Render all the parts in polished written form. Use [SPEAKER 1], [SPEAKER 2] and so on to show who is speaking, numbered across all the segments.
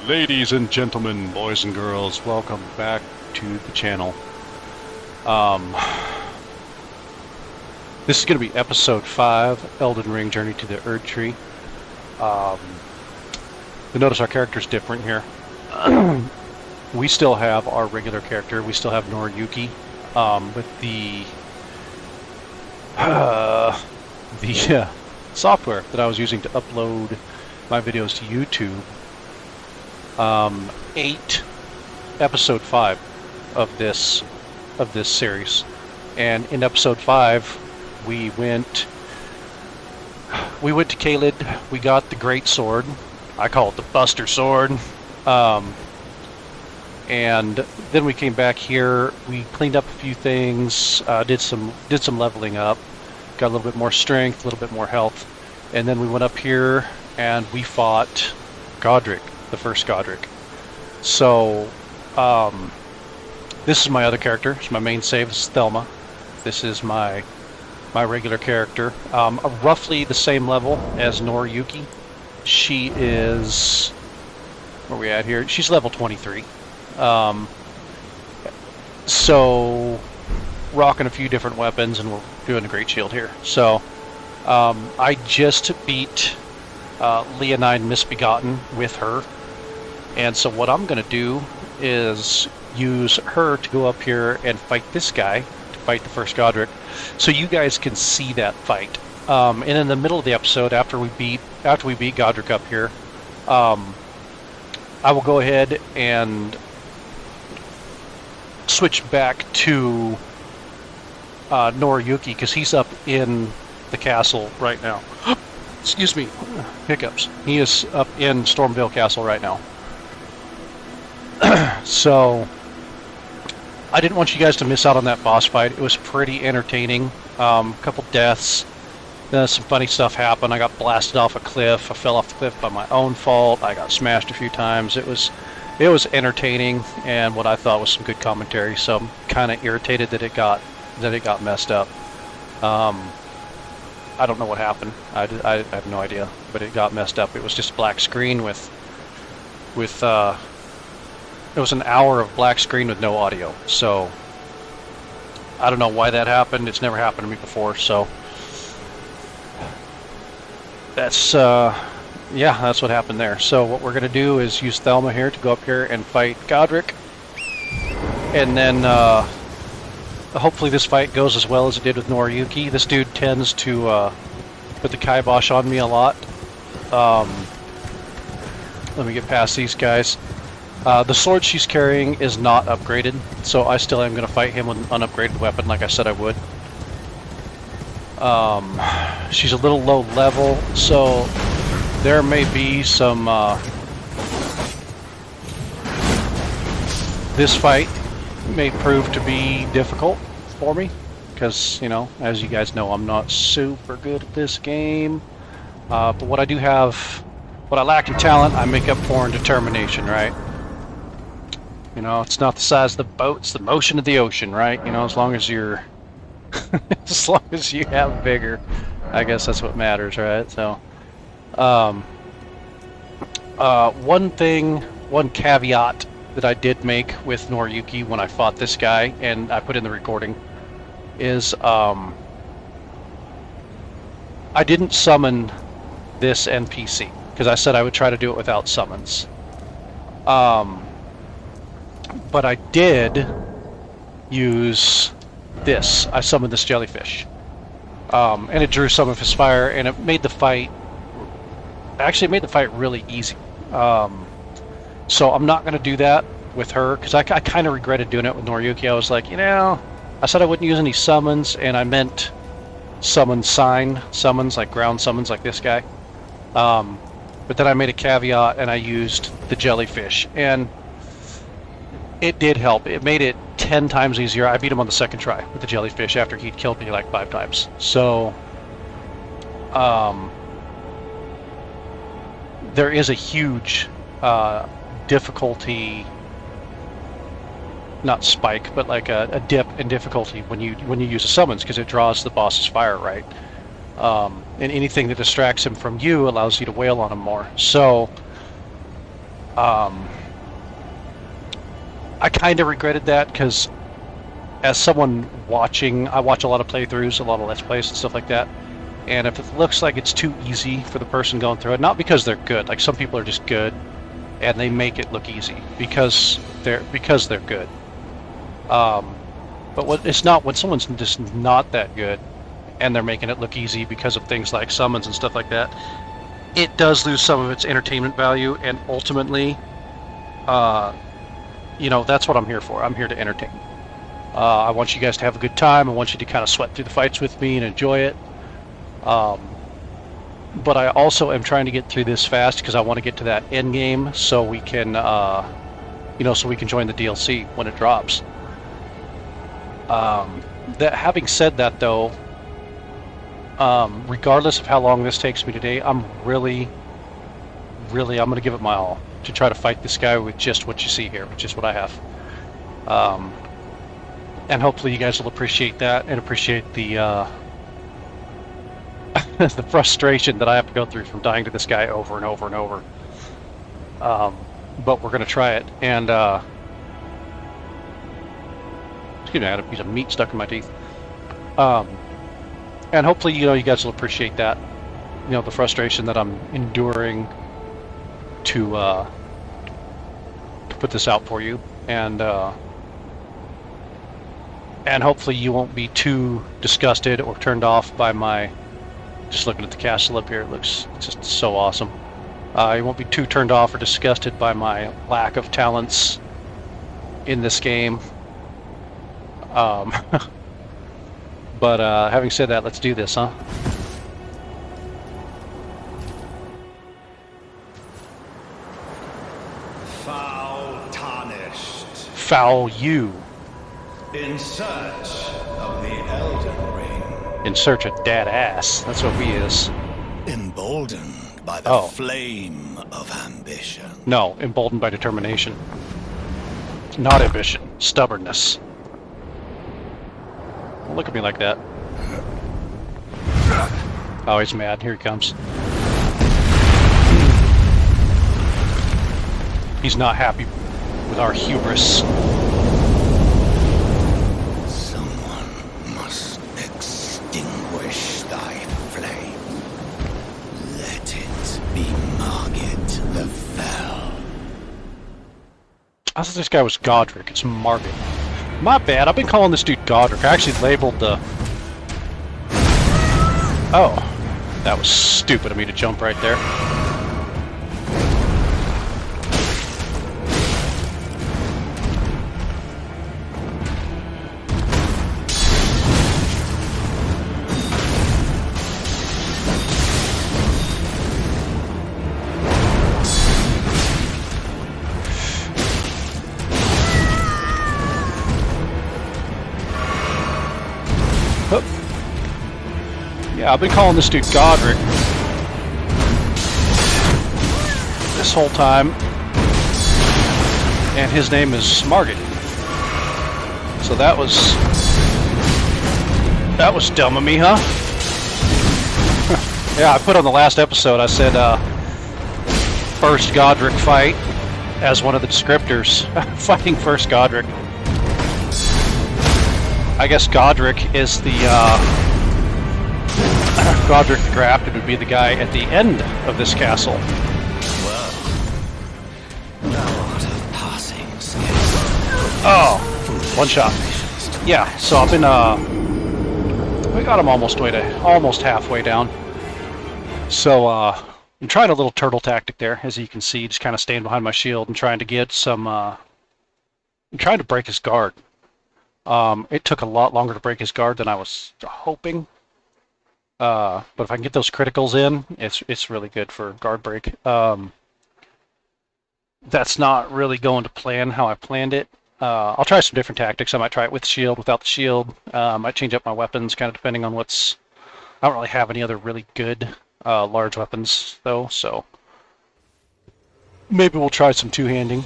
[SPEAKER 1] Ladies and gentlemen, boys and girls, welcome back to the channel. Um, this is going to be episode 5, Elden Ring Journey to the Erdtree. You'll notice our character's different here. We still have our regular character. We still have Noriyuki, with the software that I was using to upload my videos to YouTube. Episode 5 of this series, and in episode 5 we went to Caelid. We got the great sword. I call it the Buster Sword. And then we came back here. We cleaned up a few things. Did some leveling up. Got a little bit more strength, a little bit more health, and then we went up here and we fought Godric. The first Godric. So, this is my other character. It's my main save. This is Thelma. This is my regular character. Roughly the same level as Noriyuki. She is... where are we at here? She's level 23. So, rocking a few different weapons, and we're doing a great shield here. So, I just beat Leonine Misbegotten with her. And so what I'm going to do is use her to go up here and fight this guy, to fight the first Godric, so you guys can see that fight. And in the middle of the episode, after we beat Godric up here, I will go ahead and switch back to Noriyuki, because he's up in the castle right now. Excuse me, hiccups. He is up in Stormvale Castle right now. So, I didn't want you guys to miss out on that boss fight. It was pretty entertaining. A couple deaths. Some funny stuff happened. I got blasted off a cliff. I fell off the cliff by my own fault. I got smashed a few times. It was entertaining, and what I thought was some good commentary. So I'm kind of irritated that it got messed up. I don't know what happened. I have no idea, but it got messed up. It was just a black screen with it was an hour of black screen with no audio. So I don't know why that happened. It's never happened to me before. So that's that's what happened there. So what we're gonna do is use Thelma here to go up here and fight Godric, and then hopefully this fight goes as well as it did with Noriyuki. This dude tends to put the kibosh on me a lot. Let me get past these guys. The sword she's carrying is not upgraded, so I still am going to fight him with an unupgraded weapon like I said I would. She's a little low level, so there may be some... this fight may prove to be difficult for me, because, you know, as you guys know, I'm not super good at this game. But what I do have, what I lack in talent, I make up for in determination, right? You know, it's not the size of the boat, it's the motion of the ocean, right? You know, as long as you're, as long as you have vigor, I guess that's what matters, right? So, one caveat that I did make with Noriyuki when I fought this guy, and I put in the recording, is I didn't summon this NPC, because I said I would try to do it without summons. But I did use this. I summoned this jellyfish. And it drew some of his fire, and it made the fight... actually, it made the fight really easy. So I'm not going to do that with her, because I kind of regretted doing it with Noriyuki. I was like, you know, I said I wouldn't use any summons, and I meant summons, like ground summons like this guy. But then I made a caveat, and I used the jellyfish. And it did help. It made it 10 times easier. I beat him on the second try with the jellyfish after he'd killed me like 5 times. So, there is a huge difficulty, not spike, but like a dip in difficulty when you use a summons, because it draws the boss's fire, right? And anything that distracts him from you allows you to wail on him more. So Um, I kind of regretted that because as someone watching, I watch a lot of playthroughs, a lot of Let's Plays and stuff like that. And if it looks like it's too easy for the person going through it, not because they're good, like some people are just good and they make it look easy because they're good. But it's not when someone's just not that good and they're making it look easy because of things like summons and stuff like that. It does lose some of its entertainment value, and ultimately, that's what I'm here for. I'm here to entertain. I want you guys to have a good time. I want you to kind of sweat through the fights with me and enjoy it. But I also am trying to get through this fast because I want to get to that end game so we can, so we can join the DLC when it drops. Having said that, though, regardless of how long this takes me today, I'm going to give it my all to try to fight this guy with just what you see here, with just what I have. And hopefully you guys will appreciate that and appreciate the the frustration that I have to go through from dying to this guy over and over and over. But we're going to try it. And excuse me, I had a piece of meat stuck in my teeth. And hopefully, you guys will appreciate that. The frustration that I'm enduring to put this out for you, and hopefully you won't be too disgusted or turned off by my just looking at the castle up here. It looks just so awesome. You won't be too turned off or disgusted by my lack of talents in this game. But having said that, let's do this, huh?
[SPEAKER 2] Foul tarnished.
[SPEAKER 1] Foul you.
[SPEAKER 2] In search of the Elden Ring.
[SPEAKER 1] In search of dad ass. That's what we is.
[SPEAKER 2] Emboldened by the flame of ambition.
[SPEAKER 1] No, emboldened by determination. Not ambition. Stubbornness. Don't look at me like that. Oh, he's mad. Here he comes. He's not happy with our hubris.
[SPEAKER 2] Someone must extinguish thy flame. Let it be Margit the Fell.
[SPEAKER 1] I thought this guy was Godric. It's Margit. My bad. I've been calling this dude Godric. I actually labeled the... Oh. That was stupid of me to jump right there. Yeah, I've been calling this dude Godric this whole time, and his name is Margit. So that was dumb of me, huh? Yeah, I put on the last episode, I said first Godric fight as one of the descriptors. Fighting first Godric. I guess Godric is the Godric the Grafted would be the guy at the end of this castle.
[SPEAKER 2] Well, not a passing skill.
[SPEAKER 1] Oh, one shot. Yeah, so I've been we got him almost halfway down. So I'm trying a little turtle tactic there, as you can see, just kind of staying behind my shield and trying to get some. I'm trying to break his guard. It took a lot longer to break his guard than I was hoping. But if I can get those criticals in, it's really good for guard break. That's not really going to plan how I planned it. I'll try some different tactics. I might try it with shield, without the shield. I might change up my weapons, kind of depending on what's... I don't really have any other really good large weapons, though, so... Maybe we'll try some two-handing.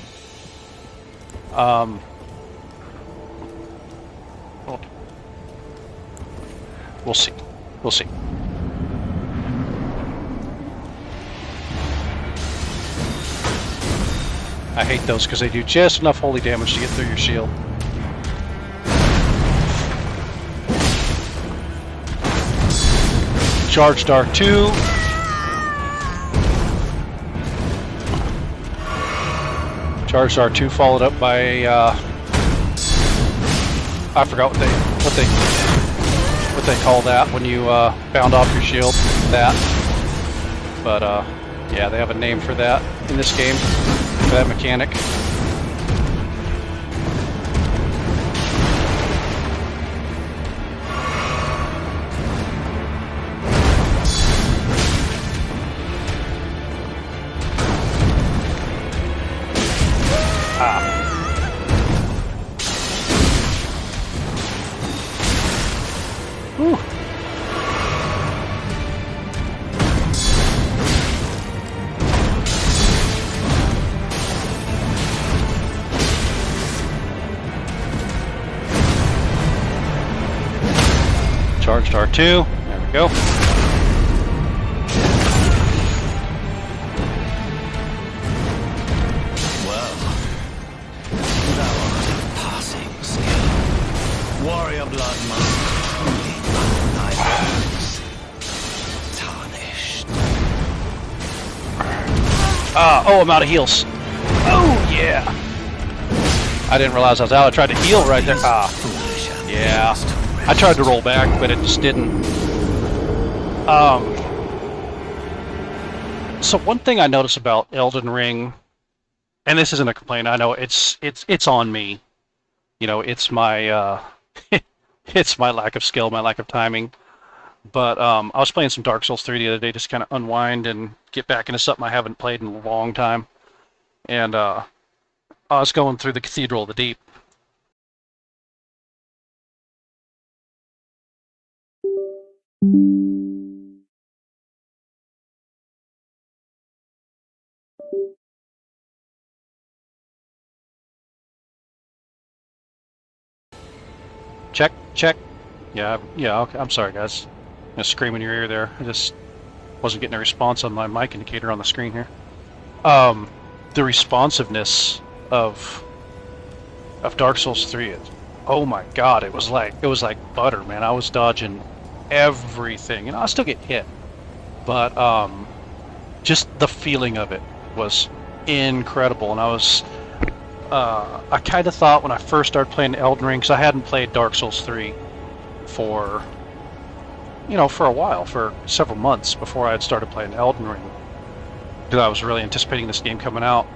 [SPEAKER 1] We'll see. We'll see. I hate those because they do just enough holy damage to get through your shield. Charged R2. Charged R2 followed up by I forgot what they call that when you bound off your shield. That, but yeah, they have a name for that in this game, for that mechanic. Whew. Charged R2. There we go.
[SPEAKER 2] Well, thou art a passing skill. Warrior blood must truly run thy veins. Tarnished.
[SPEAKER 1] Oh, I'm out of heals. Oh, yeah. I didn't realize I was out. I tried to heal right there. Yeah. I tried to roll back, but it just didn't. So one thing I notice about Elden Ring, and this isn't a complaint, I know it's on me. You know, it's my it's my lack of skill, my lack of timing. But I was playing some Dark Souls 3 the other day, just kind of unwind and get back into something I haven't played in a long time. And I was going through the Cathedral of the Deep. Check, check. Yeah, okay. I'm sorry, guys. I'm gonna scream in your ear there. I just wasn't getting a response on my mic indicator on the screen here. The responsiveness of Dark Souls 3, oh my god, it was like butter, man. I was dodging everything, and I still get hit, but just the feeling of it was incredible. And I kind of thought when I first started playing Elden Ring, because I hadn't played Dark Souls 3 for a while, for several months before I had started playing Elden Ring, because I was really anticipating this game coming out.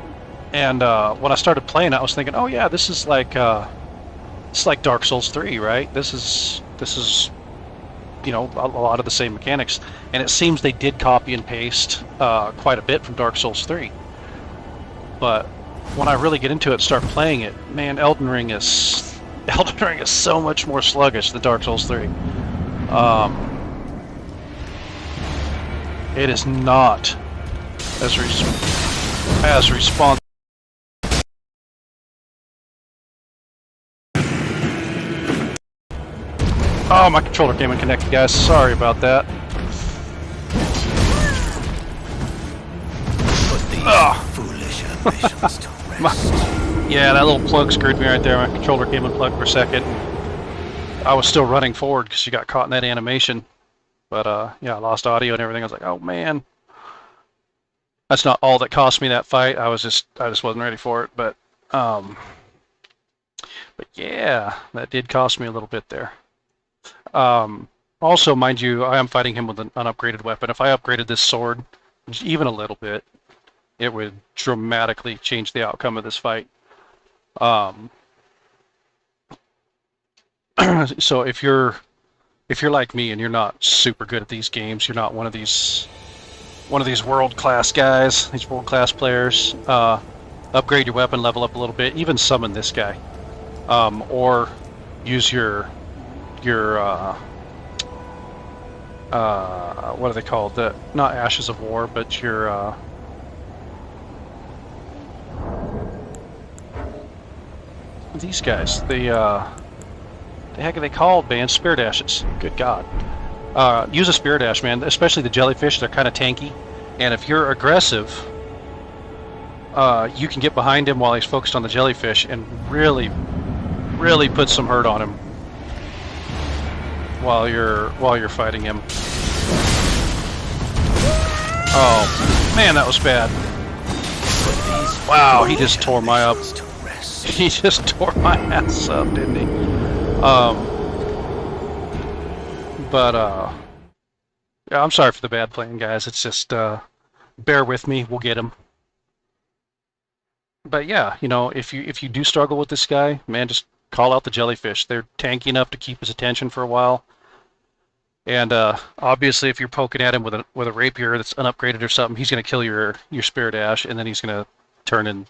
[SPEAKER 1] And when I started playing, I was thinking, oh yeah, this is like Dark Souls 3, right? This is a lot of the same mechanics, and it seems they did copy and paste quite a bit from Dark Souls 3. But when I really get into it, start playing it, man, Elden Ring is so much more sluggish than Dark Souls 3. It is not as responsive. Oh, my controller came unconnected, guys. Sorry about that.
[SPEAKER 2] Put these foolish ambitions to rest.
[SPEAKER 1] Yeah, that little plug screwed me right there. My controller came unplugged for a second. I was still running forward because she got caught in that animation. But yeah, I lost audio and everything. I was like, oh man. That's not all that cost me that fight. I just wasn't ready for it. But yeah, that did cost me a little bit there. Also, mind you, I am fighting him with an unupgraded weapon. If I upgraded this sword even a little bit, it would dramatically change the outcome of this fight. So if you're like me and you're not super good at these games, you're not one of these world-class guys, these world-class players, upgrade your weapon, level up a little bit, even summon this guy, or use your what are they called? Not Ashes of War, but your these guys. The heck are they called, man? Spirit Ashes. Good God. Use a Spirit Ash, man. Especially the jellyfish. They're kind of tanky, and if you're aggressive, you can get behind him while he's focused on the jellyfish and really, really put some hurt on him while you're fighting him. Oh man, that was bad. Wow, he just tore my up. He just tore my ass up, didn't he? Yeah, I'm sorry for the bad playing, guys. It's just bear with me. We'll get him. But yeah, you know, if you do struggle with this guy, man, just call out the jellyfish. They're tanky enough to keep his attention for a while. And obviously, if you're poking at him with a rapier that's unupgraded or something, he's going to kill your spirit ash, and then he's going to turn and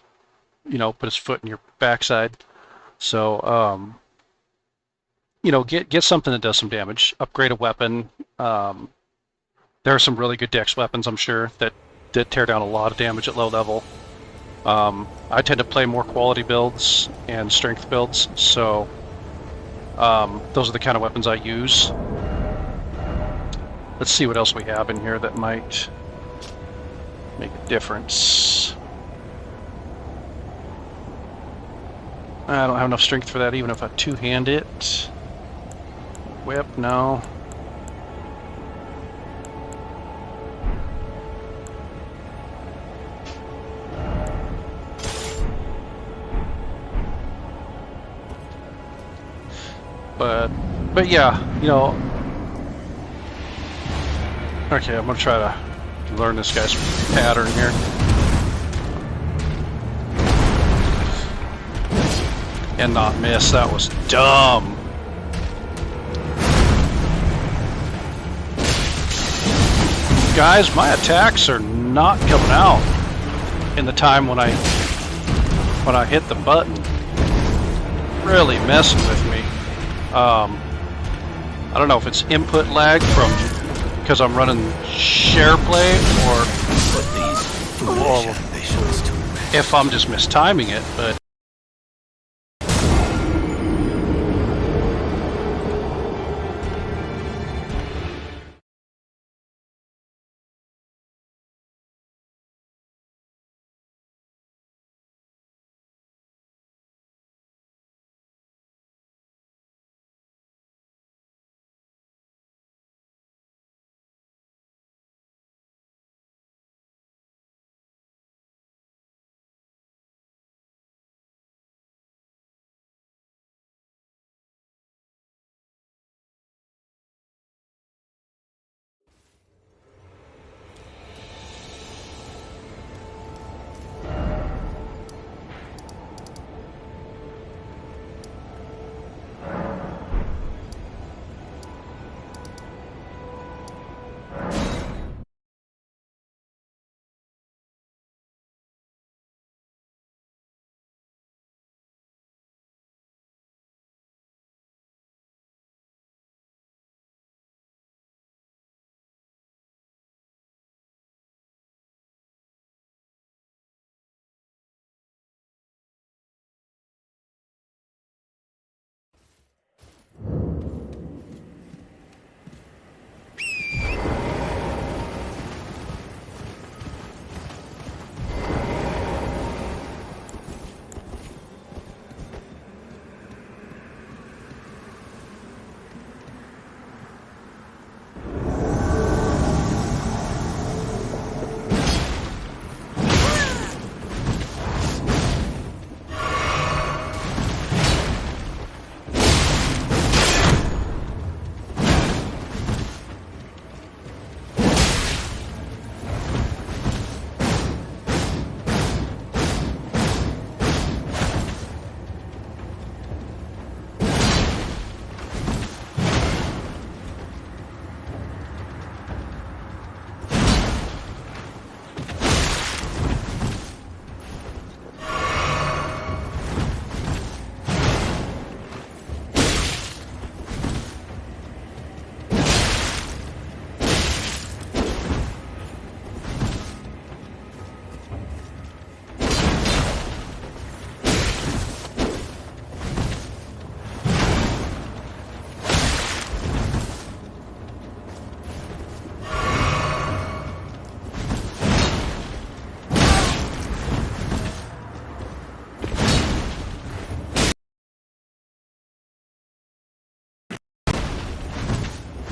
[SPEAKER 1] put his foot in your backside. So get something that does some damage. Upgrade a weapon. There are some really good dex weapons, I'm sure, that tear down a lot of damage at low level. I tend to play more quality builds and strength builds, so those are the kind of weapons I use. Let's see what else we have in here that might make a difference. I don't have enough strength for that, even if I two-hand it. Whip, no. But yeah, okay, I'm gonna try to learn this guy's pattern here. And not miss. That was dumb. Guys, my attacks are not coming out in the time when I hit the button. Really messing with me. I don't know if it's input lag from because I'm running share play or if I'm just mistiming it, but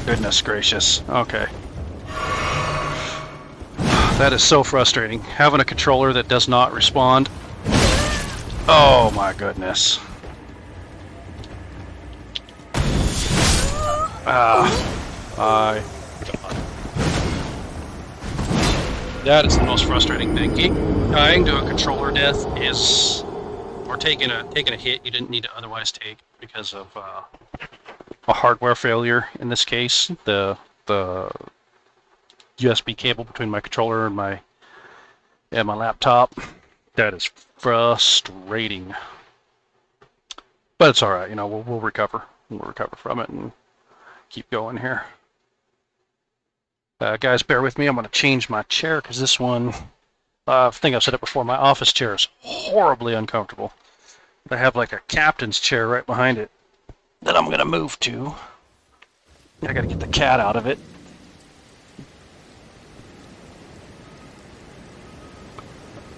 [SPEAKER 1] Goodness gracious. Okay. That is so frustrating. Having a controller that does not respond. Oh my goodness. My God. That is the most frustrating thing. Dying to a controller death is, or taking a hit you didn't need to otherwise take because of a hardware failure. In this case, the USB cable between my controller and my laptop. That is frustrating. But it's all right. You know, we'll recover. We'll recover from it and keep going here. Guys, bear with me. I'm going to change my chair because this one, I think I've said it before, my office chair is horribly uncomfortable. I have like a captain's chair right behind it that I'm going to move to. I got to get the cat out of it.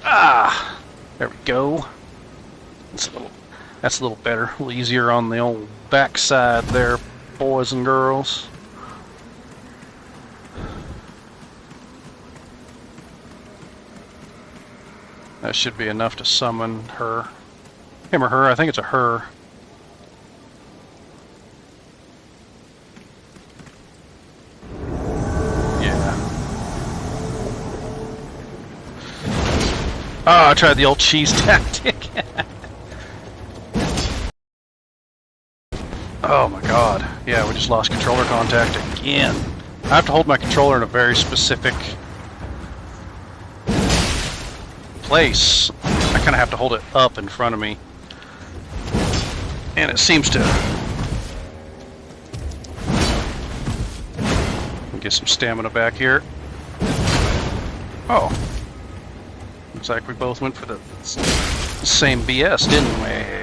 [SPEAKER 1] Ah, there we go. That's a little better, a little easier on the old backside there, boys and girls. That should be enough to summon her. Him or her, I think it's a her. Yeah. Oh, I tried the old cheese tactic. Oh my god. Yeah, we just lost controller contact again. I have to hold my controller in a very specific place. I kind of have to hold it up in front of me. And it seems to get some stamina back here. Oh. Looks like we both went for the same BS, didn't we?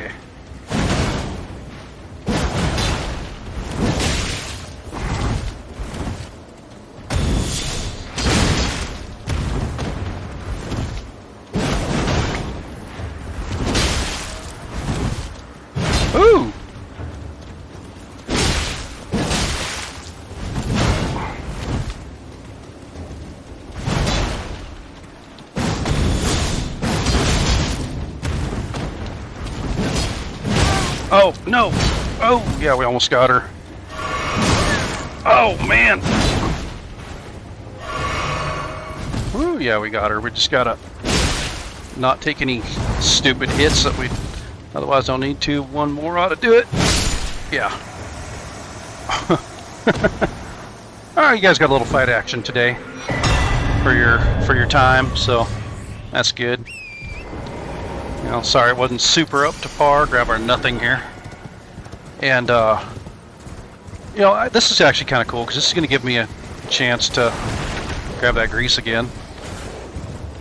[SPEAKER 1] Ooh! Oh, no! Oh, yeah, we almost got her. Oh, man! Ooh, yeah, we got her. We just gotta not take any stupid hits that we otherwise don't need to. One more ought to do it. Yeah. Alright, you guys got a little fight action today for your time, so that's good. You know, sorry it wasn't super up to par. Grab our nothing here. And, you know, this is actually kind of cool, because this is going to give me a chance to grab that grease again.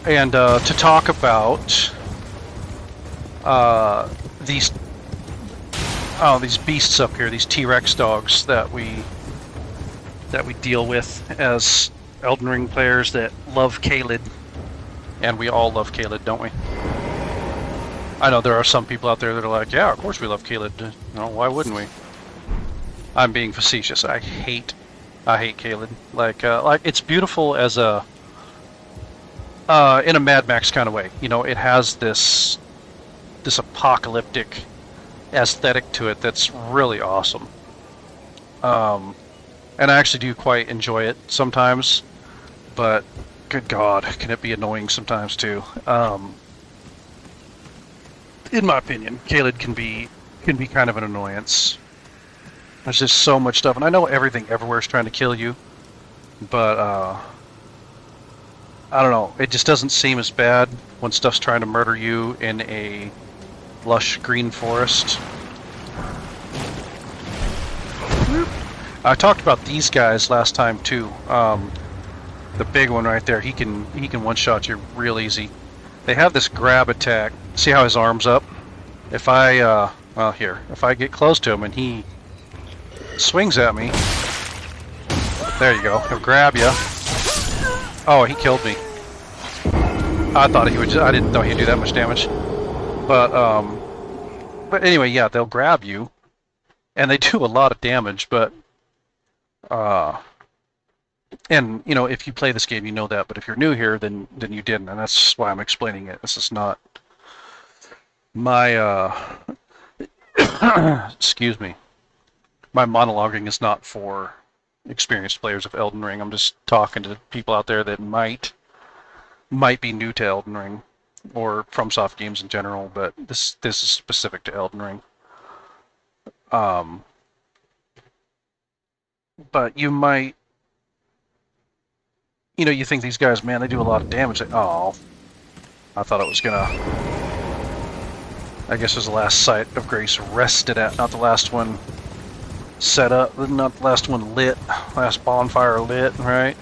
[SPEAKER 1] And, to talk about, these beasts up here, these T-Rex dogs that we deal with as Elden Ring players that love Caelid. And we all love Caelid, don't we? I know there are some people out there that are like, yeah, of course we love Caelid. You know, why wouldn't we? I'm being facetious. I hate Caelid. Like it's beautiful as a in a Mad Max kind of way. You know, it has this apocalyptic aesthetic to it that's really awesome. And I actually do quite enjoy it sometimes, but good God, can it be annoying sometimes too? In my opinion, Caelid can be kind of an annoyance. There's just so much stuff, and I know everything everywhere is trying to kill you, but I don't know. It just doesn't seem as bad when stuff's trying to murder you in a lush green forest. I talked about these guys last time too. The big one right there, he can one-shot you real easy. They have this grab attack. See how his arm's up? If I, if I get close to him and he swings at me, there you go. He'll grab you. Oh, he killed me. I thought he would. I didn't know he'd do that much damage. But anyway, yeah, they'll grab you, and they do a lot of damage. But Uh, and you know, if you play this game, you know that. But if you're new here, then you didn't, and that's why I'm explaining it. This is not my excuse me. My monologuing is not for experienced players of Elden Ring. I'm just talking to people out there that might be new to Elden Ring or FromSoft games in general, but this is specific to Elden Ring. But you might, you know, you think these guys, man, they do a lot of damage. Like, oh, I thought it was gonna. I guess it was the last site of Grace rested at, not the last one set up, not the last one lit, last bonfire lit, right?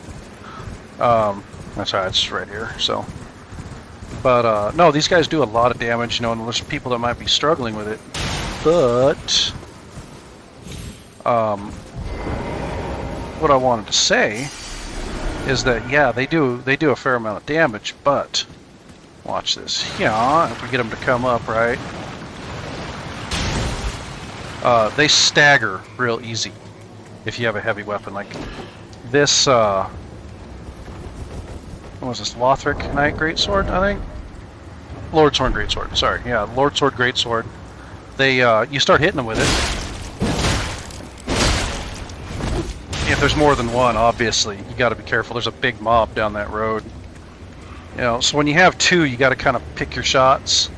[SPEAKER 1] That's right, it's right here. So, but no, these guys do a lot of damage, you know, and there's people that might be struggling with it. But what I wanted to say is that yeah, they do a fair amount of damage, but watch this. Yeah, if we get them to come up, right? They stagger real easy if you have a heavy weapon like this. What was this? Lothric Knight Greatsword, I think. Lord Sword Greatsword. Sorry, yeah, Lord Sword Greatsword. They you start hitting them with it. If there's more than one, obviously, you got to be careful. There's a big mob down that road. You know, so when you have two, you got to kind of pick your shots.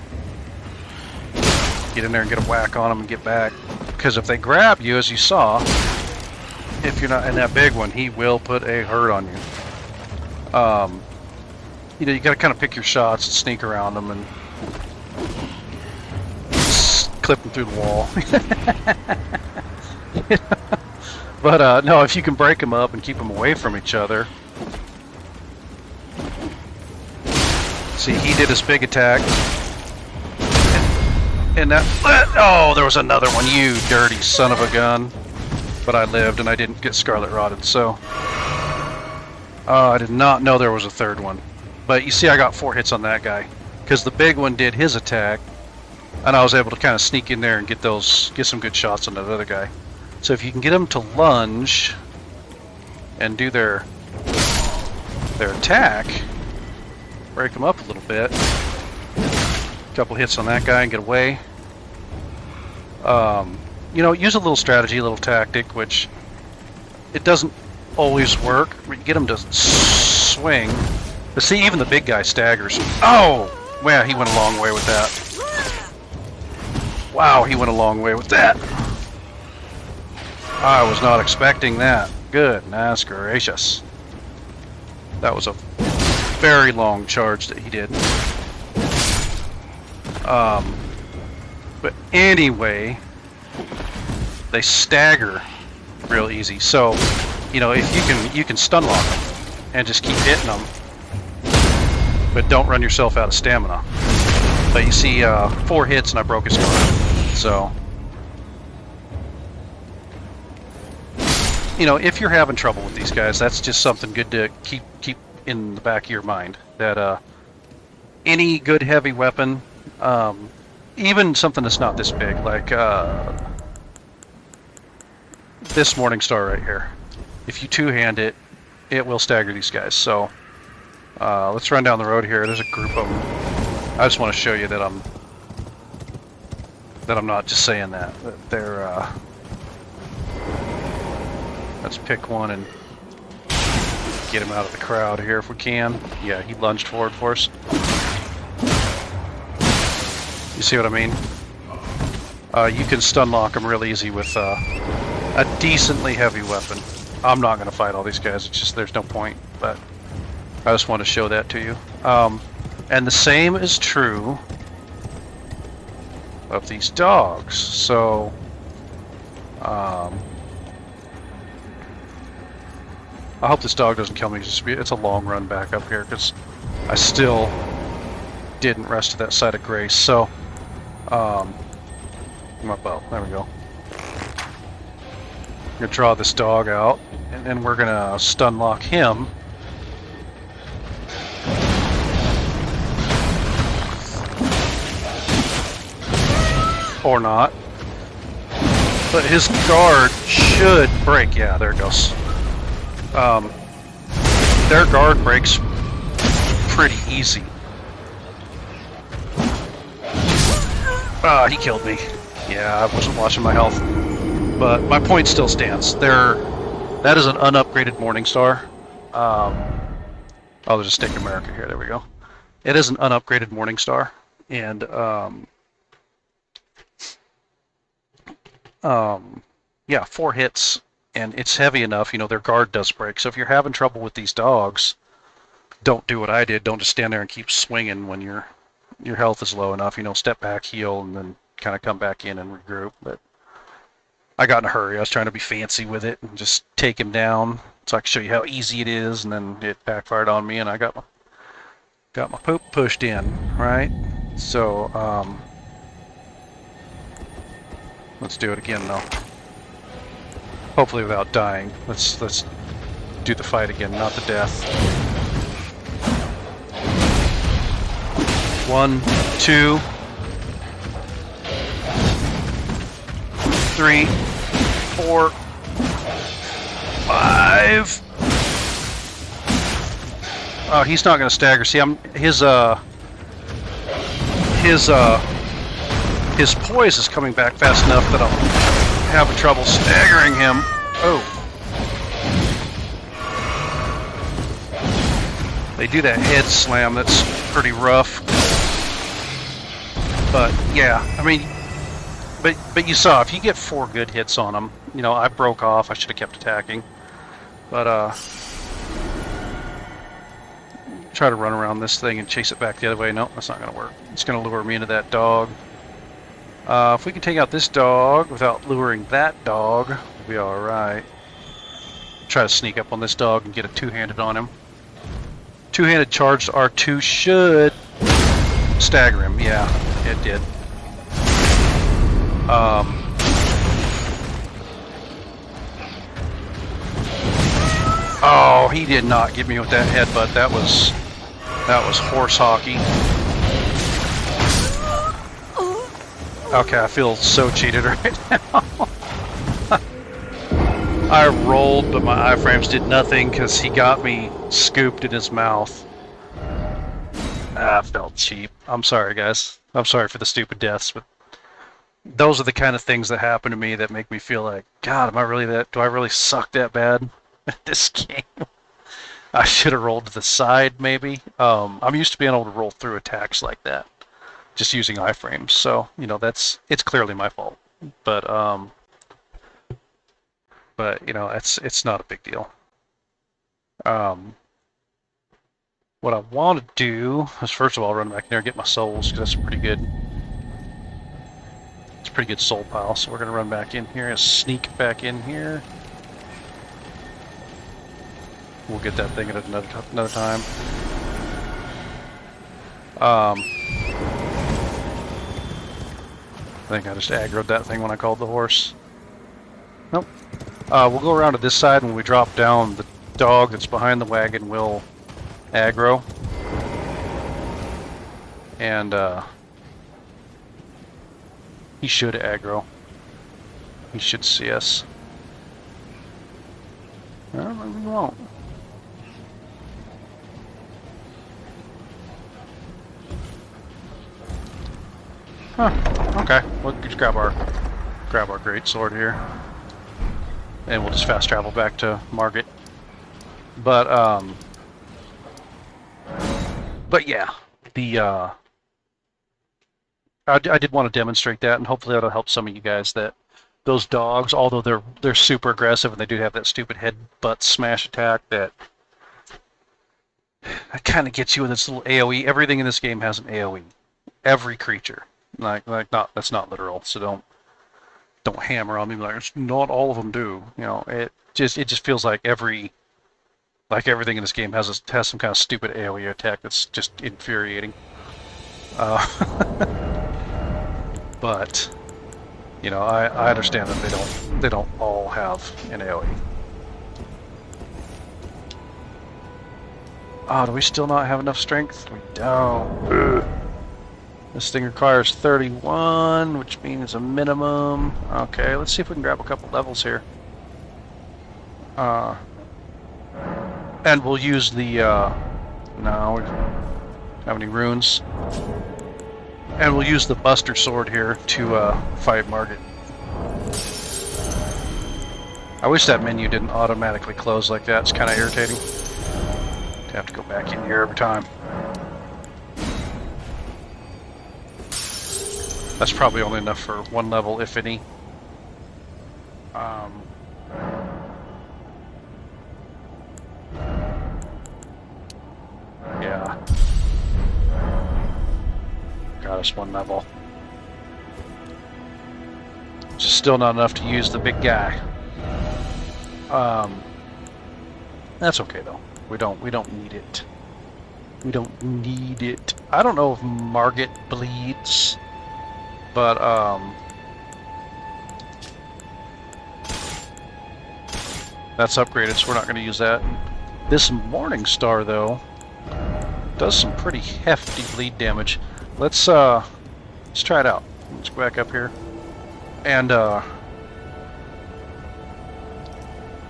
[SPEAKER 1] Get in there and get a whack on them and get back. Because if they grab you, as you saw, if you're not in that big one, he will put a hurt on you. You know, you got to kind of pick your shots and sneak around them and clip them through the wall. But no, if you can break them up and keep them away from each other. See, he did his big attack. And that... Oh, there was another one, you dirty son of a gun. But I lived and I didn't get scarlet rotted, so... I did not know there was a third one. But you see, I got 4 hits on that guy. Because the big one did his attack. And I was able to kind of sneak in there and get some good shots on that other guy. So if you can get them to lunge and do their attack, break them up a little bit, a couple hits on that guy and get away. You know, use a little strategy, a little tactic, which it doesn't always work. You get them to swing. But see, even the big guy staggers. Oh! Well, he went a long way with that. Wow, he went a long way with that. I was not expecting that. Goodness gracious. That was a very long charge that he did. But anyway, they stagger real easy. So, you know, if you can stun lock them and just keep hitting them, but don't run yourself out of stamina. But you see, 4 hits and I broke his guard. So. You know, if you're having trouble with these guys, that's just something good to keep in the back of your mind. That any good heavy weapon, even something that's not this big, like this Morning Star right here, if you two-hand it, it will stagger these guys. So let's run down the road here. There's a group of them. I just want to show you that I'm not just saying that. That they're let's pick one and get him out of the crowd here if we can. Yeah, he lunged forward for us. You see what I mean? You can stun lock him real easy with a decently heavy weapon. I'm not going to fight all these guys. It's just there's no point. But I just want to show that to you. And the same is true of these dogs. So... I hope this dog doesn't kill me. It's a long run back up here because I still didn't rest to that side of Grace. So, my bow. There we go. I'm gonna draw this dog out, and then we're gonna stun lock him. Or not. But his guard should break. Yeah, there it goes. Their guard breaks pretty easy. He killed me. Yeah, I wasn't watching my health. But my point still stands. That is an unupgraded Morningstar. There's a Stake America here. There we go. It is an unupgraded Morningstar. And, yeah, 4 hits. And it's heavy enough, their guard does break. So if you're having trouble with these dogs, don't do what I did. Don't just stand there and keep swinging when your health is low enough. Step back, heal, and then kind of come back in and regroup. But I got in a hurry. I was trying to be fancy with it and just take him down so I could show you how easy it is. And then it backfired on me, and I got my poop pushed in, right? So let's do it again, though. Hopefully without dying. Let's do the fight again, not the death. 1, 2, 3, 4, 5. Oh, he's not going to stagger. See, his poise is coming back fast enough that I'm having trouble staggering him. Oh. They do that head slam. That's pretty rough. But yeah, I mean, but you saw if you get 4 good hits on him, I broke off. I should have kept attacking, but try to run around this thing and chase it back the other way. Nope, that's not gonna work. It's gonna lure me into that dog. If we can take out this dog without luring that dog, we'll be all right. Try to sneak up on this dog and get a 2-handed on him. 2-handed charged R2 should stagger him. Yeah, it did. Oh, he did not get me with that headbutt. That was horse hockey. Okay, I feel so cheated right now. I rolled, but my iframes did nothing because he got me scooped in his mouth. I felt cheap. I'm sorry, guys. I'm sorry for the stupid deaths, but those are the kind of things that happen to me that make me feel like, God, do I really suck that bad at this game? I should have rolled to the side, maybe. I'm used to being able to roll through attacks like that, just using iframes. So, it's clearly my fault. But it's not a big deal. What I want to do is first of all run back in there and get my souls, because that's pretty good. It's a pretty good soul pile. So we're gonna run back in here and sneak back in here. We'll get that thing at another time. I think I just aggroed that thing when I called the horse. Nope. We'll go around to this side. When we drop down, the dog that's behind the wagon will aggro. And he should aggro. He should see us. Well, maybe he won't. Huh. Okay. We'll just grab our great sword here, and we'll just fast travel back to Margit. But yeah, I did want to demonstrate that, and hopefully that'll help some of you guys. That those dogs, although they're super aggressive and they do have that stupid headbutt smash attack, that kind of gets you with this little AOE. Everything in this game has an AOE. Every creature. That's not literal, so don't hammer on me like it's not all of them do. It just feels like everything in this game has some kind of stupid AOE attack that's just infuriating. But I understand that they don't all have an AOE. Oh, do we still not have enough strength? We don't. Ugh. This thing requires 31, which means a minimum. Okay, let's see if we can grab a couple levels here. Uh, and we'll use the, no, we don't have any runes. And we'll use the Buster Sword here to fight Margit. I wish that menu didn't automatically close like that. It's kind of irritating. To have to go back in here every time. That's probably only enough for one level, if any. Yeah. Got us one level. Just still not enough to use the big guy. That's okay though. We don't need it. We don't need it. I don't know if Margit bleeds, but that's upgraded, so we're not going to use that. This Morning Star though does some pretty hefty bleed damage. Let's try it out. Let's go back up here, and I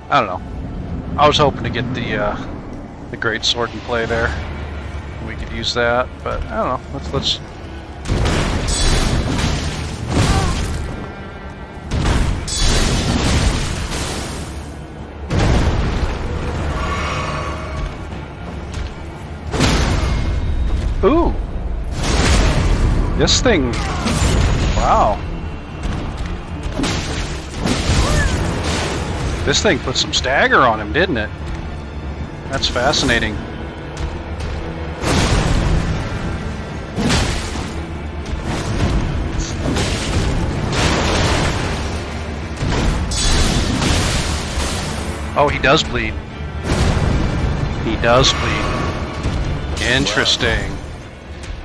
[SPEAKER 1] don't know. I was hoping to get the great sword in play there. We could use that, but I don't know. Let's. Ooh! This thing... Wow. This thing put some stagger on him, didn't it? That's fascinating. Oh, he does bleed. He does bleed. Interesting.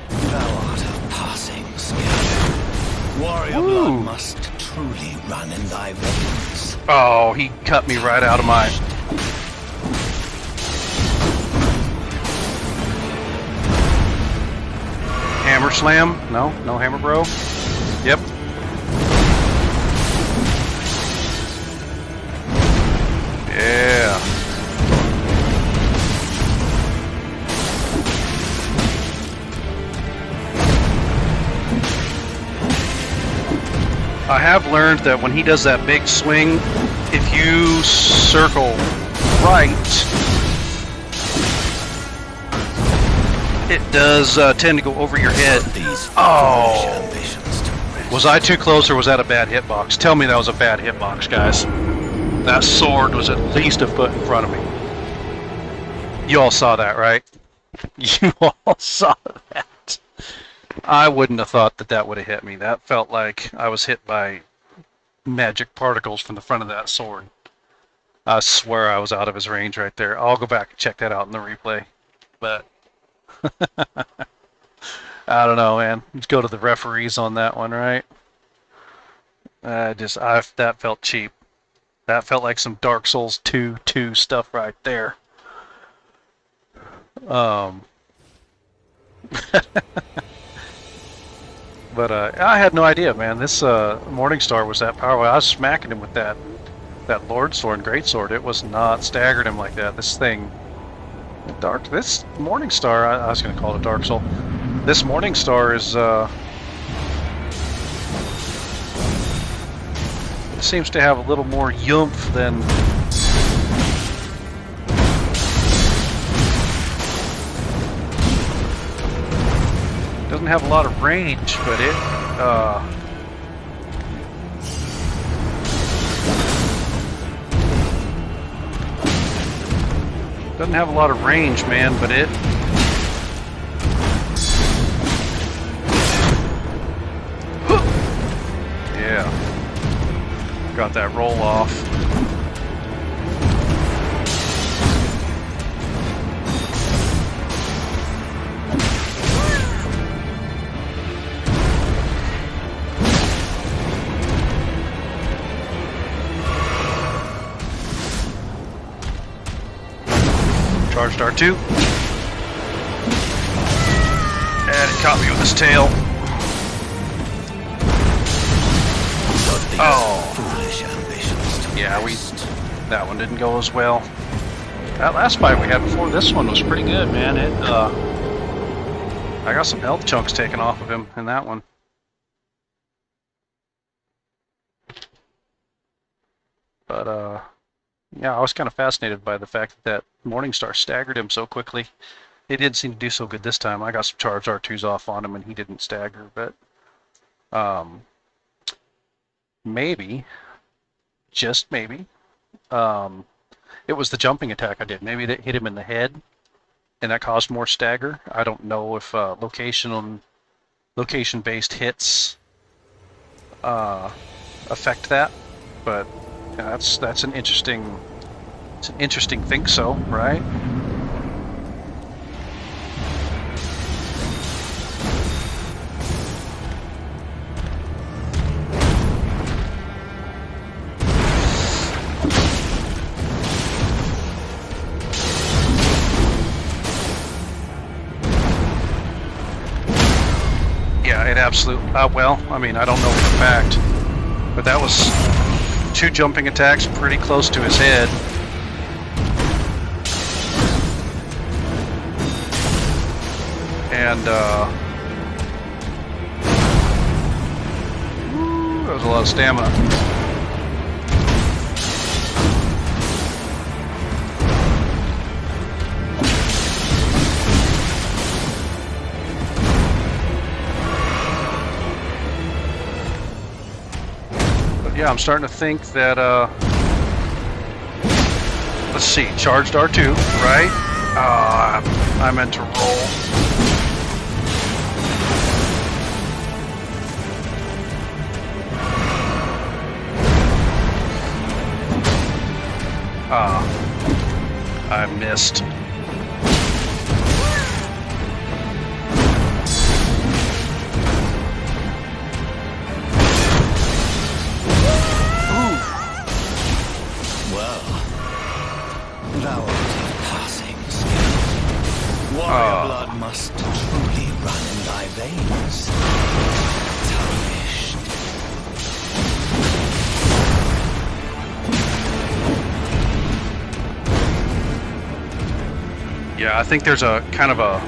[SPEAKER 2] Thou art a passing skill. Warrior blood must truly run in thy veins.
[SPEAKER 1] Oh, he cut me right out of my... Hammer slam? No? No hammer bro? Yep. Yeah. I have learned that when he does that big swing, if you circle right, it does tend to go over your head. Oh! Was I too close or was that a bad hitbox? Tell me that was a bad hitbox, guys. That sword was at least a foot in front of me. You all saw that, right? You all saw that. I wouldn't have thought that would have hit me. That felt like I was hit by magic particles from the front of that sword. I swear I was out of his range right there. I'll go back and check that out in the replay. But I don't know, man. Let's go to the referees on that one, right? That felt cheap. That felt like some Dark Souls 2 stuff right there. But I had no idea, man. This Morningstar was that powerful. I was smacking him with that Lord Sword and Great Sword. It was not staggered him like that. This thing, this Morningstar, I was going to call it a Dark Soul. This Morningstar is it seems to have a little more oomph than. Doesn't have a lot of range, but it doesn't have a lot of range, man, but it yeah, got that roll off. Charged R2. And it caught me with his tail. Oh.
[SPEAKER 2] Foolish ambitions to
[SPEAKER 1] Yeah, That one didn't go as well. That last fight we had before this one was pretty good, man. I got some health chunks taken off of him in that one. But, yeah, I was kind of fascinated by the fact that Morningstar staggered him so quickly. He didn't seem to do so good this time. I got some charged R2s off on him and he didn't stagger, but maybe, just maybe, it was the jumping attack I did. Maybe that hit him in the head and that caused more stagger. I don't know if location-based hits affect that, but that's an interesting think so, right? Yeah, it absolutely. Well, I mean, I don't know for a fact, but that was 2 jumping attacks pretty close to his head. And that was a lot of stamina. But yeah, I'm starting to think that let's see, charged R2, right? I meant to roll. I missed.
[SPEAKER 2] Well, thou art of passing skill. Warrior blood must truly run in thy veins. Tarnished.
[SPEAKER 1] Yeah, I think there's a kind of a...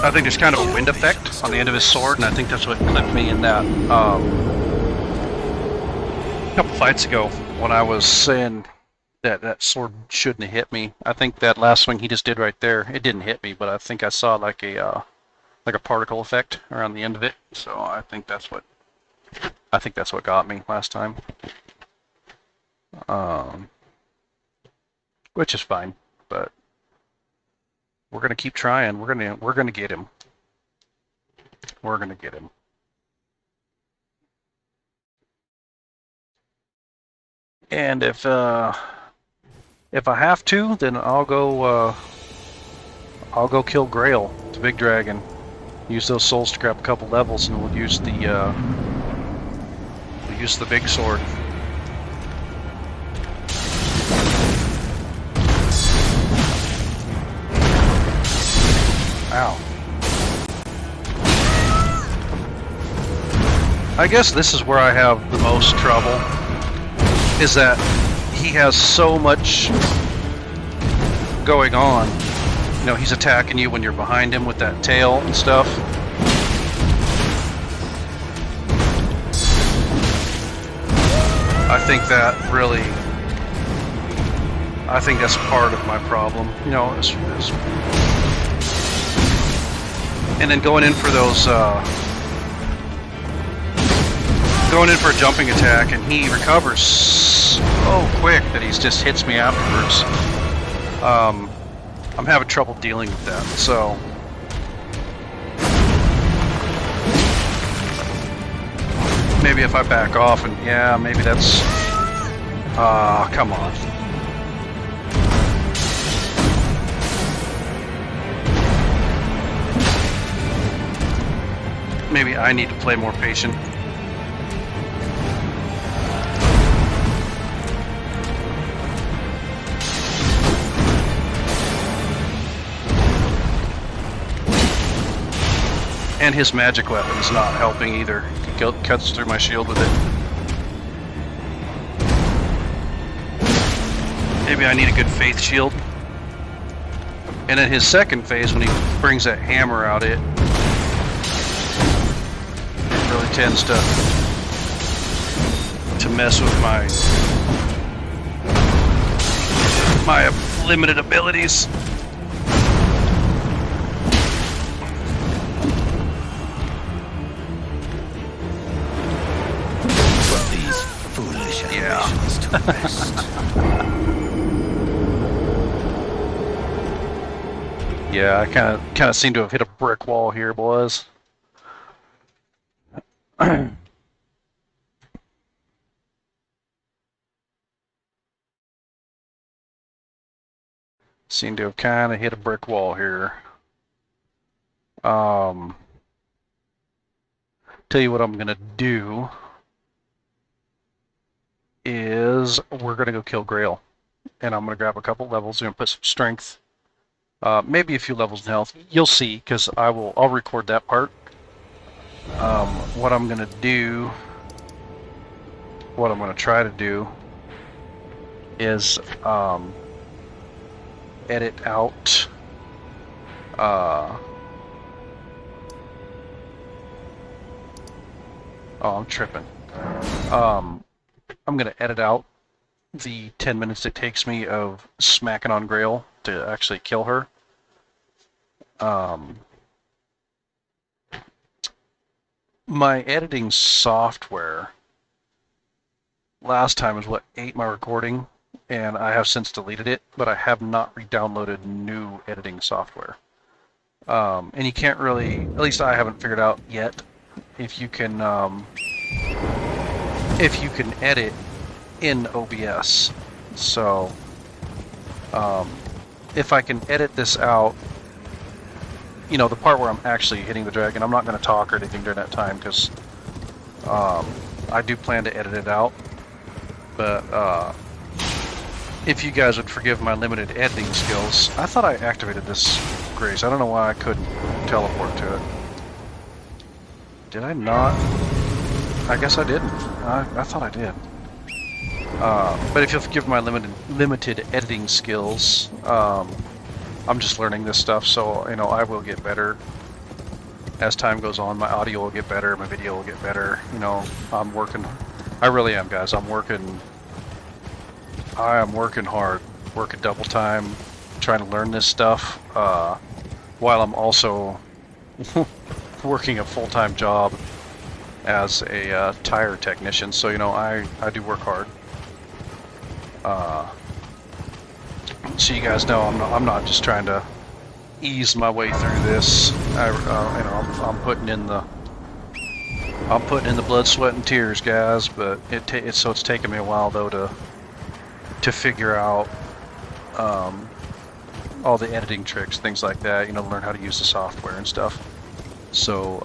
[SPEAKER 1] I think there's kind of a wind effect on the end of his sword, and I think that's what clipped me in that a couple fights ago when I was saying that that sword shouldn't have hit me. I think that last swing he just did right there, it didn't hit me, but I think I saw like a particle effect around the end of it. So I think that's what got me last time. Which is fine, but we're gonna keep trying. We're gonna get him. We're gonna get him. And if I have to, then I'll go kill Grail, the big dragon. Use those souls to grab a couple levels, and we'll use the big sword. Ow. I guess this is where I have the most trouble, is that he has so much going on. You know, he's attacking you when you're behind him with that tail and stuff. I think that's part of my problem. You know, and then going in for those, going in for a jumping attack, and he recovers so quick that he just hits me afterwards. I'm having trouble dealing with that, so maybe if I back off and yeah, maybe that's come on. Maybe I need to play more patient. And his magic weapon is not helping either. He cuts through my shield with it. maybe I need a good faith shield. And in his second phase, when he brings that hammer out, it really tends to mess with my limited abilities.
[SPEAKER 2] Put these foolish ambitions to rest.
[SPEAKER 1] Yeah, I kind of seem to have hit a brick wall here, boys. Seem to have kind of hit a brick wall here. Tell you what I'm gonna do is we're gonna go kill Grail, and I'm gonna grab a couple levels and put some strength, maybe a few levels in health. You'll see, because I'll record that part. What I'm gonna do, what I'm gonna try to do, is edit out oh, I'm tripping. I'm gonna edit out the 10 minutes it takes me of smacking on Grail to actually kill her. My editing software last time is what ate my recording, and I have since deleted it, but I have not re-downloaded new editing software. And you can't really, at least I haven't figured out yet, if you can edit in OBS. So if I can edit this out, you know, the part where I'm actually hitting the dragon, I'm not going to talk or anything during that time, because I do plan to edit it out. But if you guys would forgive my limited editing skills, I thought I activated this grace. I don't know why I couldn't teleport to it. Did I not? I guess I didn't. I thought I did. But if you'll forgive my limited editing skills, I'm just learning this stuff, so you know I will get better as time goes on. My audio will get better, my video will get better. You know, I'm working. I really am, guys. I am working hard, working double time, trying to learn this stuff, while I'm also working a full-time job as a tire technician. So you know, I do work hard. So you guys know I'm not just trying to ease my way through this. I'm putting in the blood, sweat, and tears, guys. But it's taken me a while though to figure out all the editing tricks, things like that. You know, learn how to use the software and stuff. So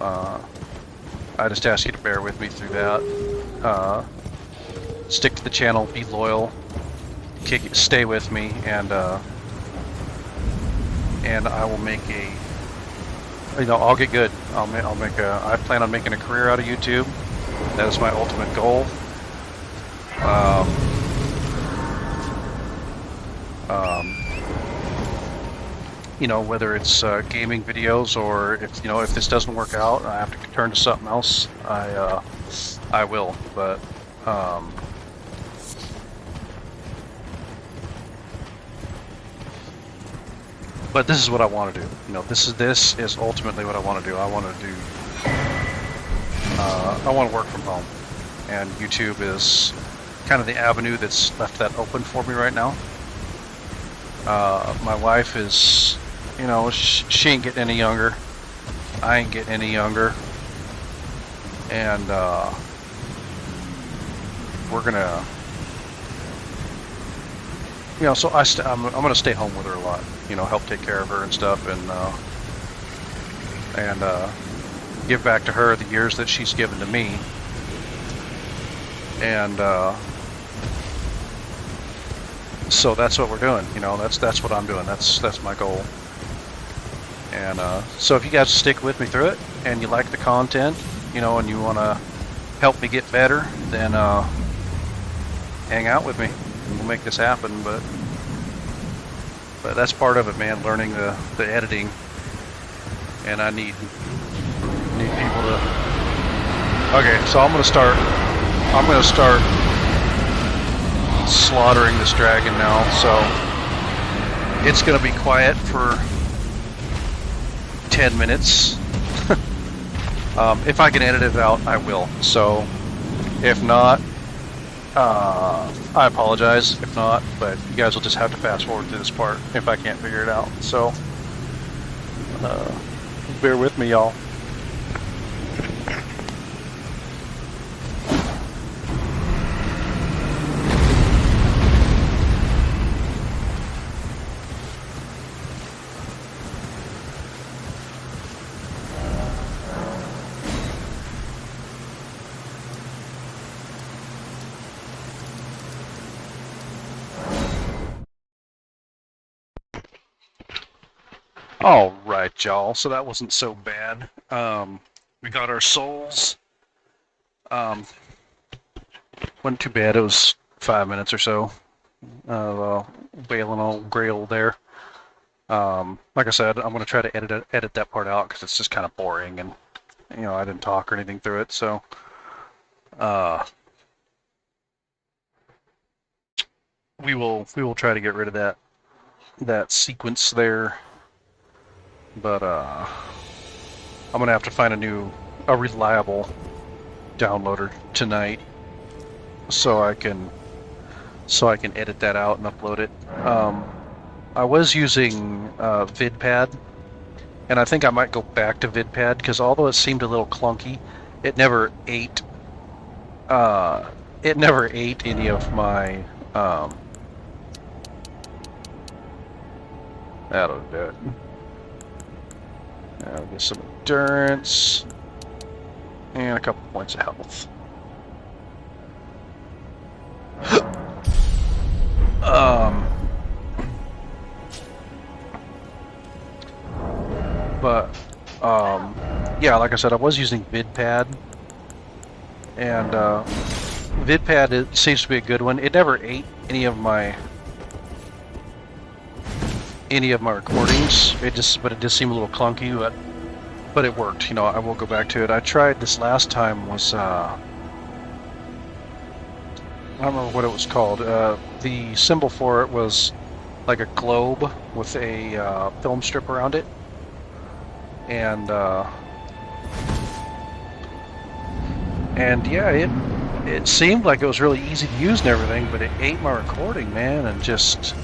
[SPEAKER 1] I just ask you to bear with me through that. Stick to the channel, be loyal. Stay with me, and I will make I'll get good. I plan on making a career out of YouTube. That is my ultimate goal. You know, whether it's gaming videos, or if this doesn't work out, I have to turn to something else. I will, but. But this is what I want to do. You know, this is ultimately what I want to do. I want to work from home, and YouTube is kind of the avenue that's left that open for me right now. My wife is, you know, she ain't getting any younger. I ain't getting any younger, and we're gonna. You know, so I'm going to stay home with her a lot. You know, help take care of her and stuff, and give back to her the years that she's given to me. And so that's what we're doing. You know, that's what I'm doing. That's my goal. And so if you guys stick with me through it, and you like the content, you know, and you want to help me get better, then hang out with me. We'll make this happen. But But that's part of it, man. Learning the editing, and I need people to. Okay, so I'm gonna start slaughtering this dragon now. So it's gonna be quiet for 10 minutes. If I can edit it out, I will. So if not, I apologize if not, but you guys will just have to fast forward to this part if I can't figure it out. So bear with me, y'all. Alright, y'all, so that wasn't so bad. We got our souls. Wasn't too bad, it was 5 minutes or so of wailing old Grail there. Like I said, I'm going to try to edit that part out because it's just kind of boring, and you know, I didn't talk or anything through it, so we will try to get rid of that sequence there. But I'm gonna have to find a reliable downloader tonight, so I can edit that out and upload it. I was using VidPad, and I think I might go back to VidPad because although it seemed a little clunky, it never ate any of my that'll do it. I'll get some endurance and a couple points of health. Yeah, like I said, I was using VidPad, and VidPad seems to be a good one. It never ate any of my recordings. It just seemed a little clunky, but it worked. You know, I will go back to it. I tried this last time was I don't remember what it was called. The symbol for it was like a globe with a film strip around it, and yeah, it seemed like it was really easy to use and everything, but it ate my recording, man, and just.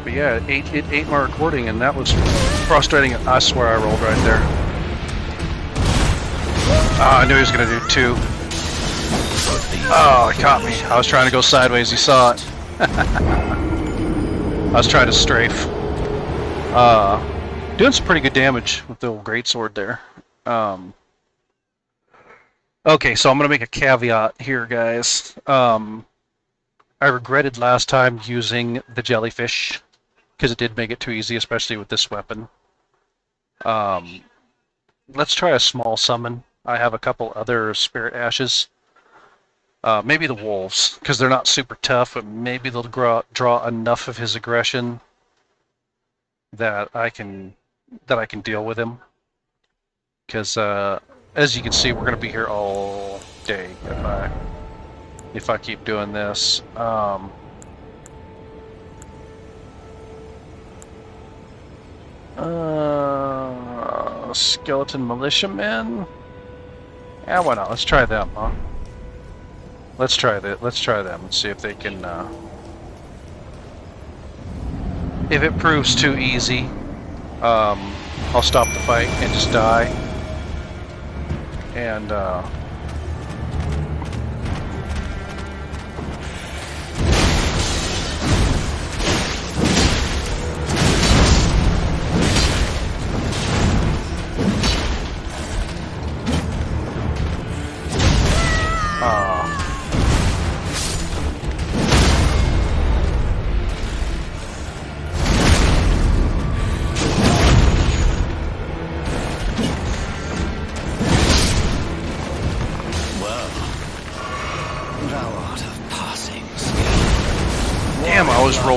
[SPEAKER 1] But yeah, it ate my recording, and that was frustrating. I swear I rolled right there. I knew he was going to do 2. Oh, he caught me. I was trying to go sideways. He saw it. I was trying to strafe. Doing some pretty good damage with the old greatsword there. Okay, so I'm going to make a caveat here, guys. I regretted last time using the jellyfish because it did make it too easy, especially with this weapon. Let's try a small summon. I have a couple other spirit ashes. Maybe the wolves, because they're not super tough, but maybe they'll draw enough of his aggression that I can deal with him. Because as you can see, we're going to be here all day if I keep doing this. Skeleton militiamen? Yeah, why not? Let's try them, huh? Let's try that. Let's try them and see if they can. If it proves too easy, I'll stop the fight and just die. And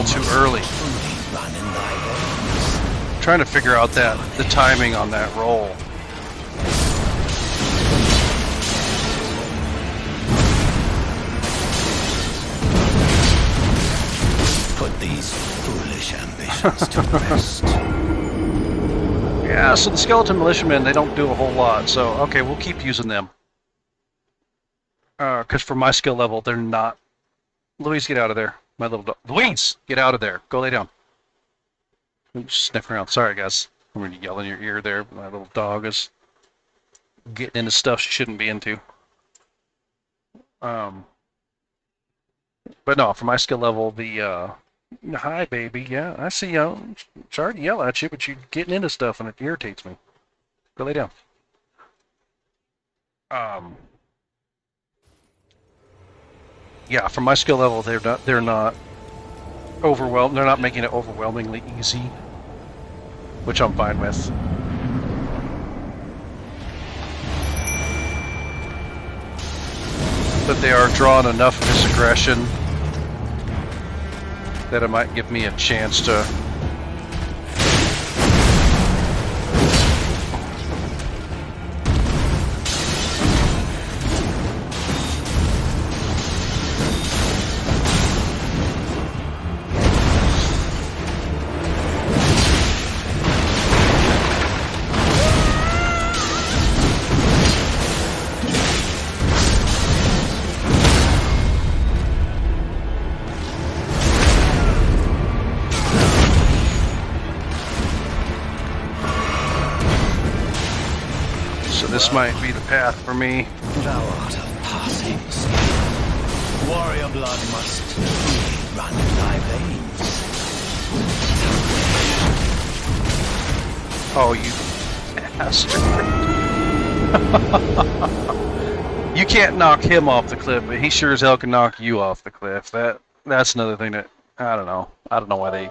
[SPEAKER 1] roll too early.
[SPEAKER 2] Truly run in thy veins.
[SPEAKER 1] Trying to figure out the timing on that roll.
[SPEAKER 2] Put these foolish ambitions to rest.
[SPEAKER 1] Yeah, so the skeleton militiamen, they don't do a whole lot, so okay, we'll keep using them. Because for my skill level, they're not... Louise, get out of there. My little dog. Louise, get out of there. Go lay down. Oops, sniffing around. Sorry, guys. I'm going to yell in your ear there. My little dog is getting into stuff she shouldn't be into. But no, for my skill level, the... hi, baby. Yeah, I see you. Sorry to yell at you, but you're getting into stuff and it irritates me. Go lay down. Yeah, from my skill level, they're not overwhelmed. They're not making it overwhelmingly easy, which I'm fine with. But they are drawing enough of this aggression that it might give me a chance to this might be the path for me.
[SPEAKER 2] Thou art of passing skill. Warrior blood must truly run in thy veins.
[SPEAKER 1] Oh, you bastard. You can't knock him off the cliff, but he sure as hell can knock you off the cliff. That's another thing that, I don't know. I don't know why they...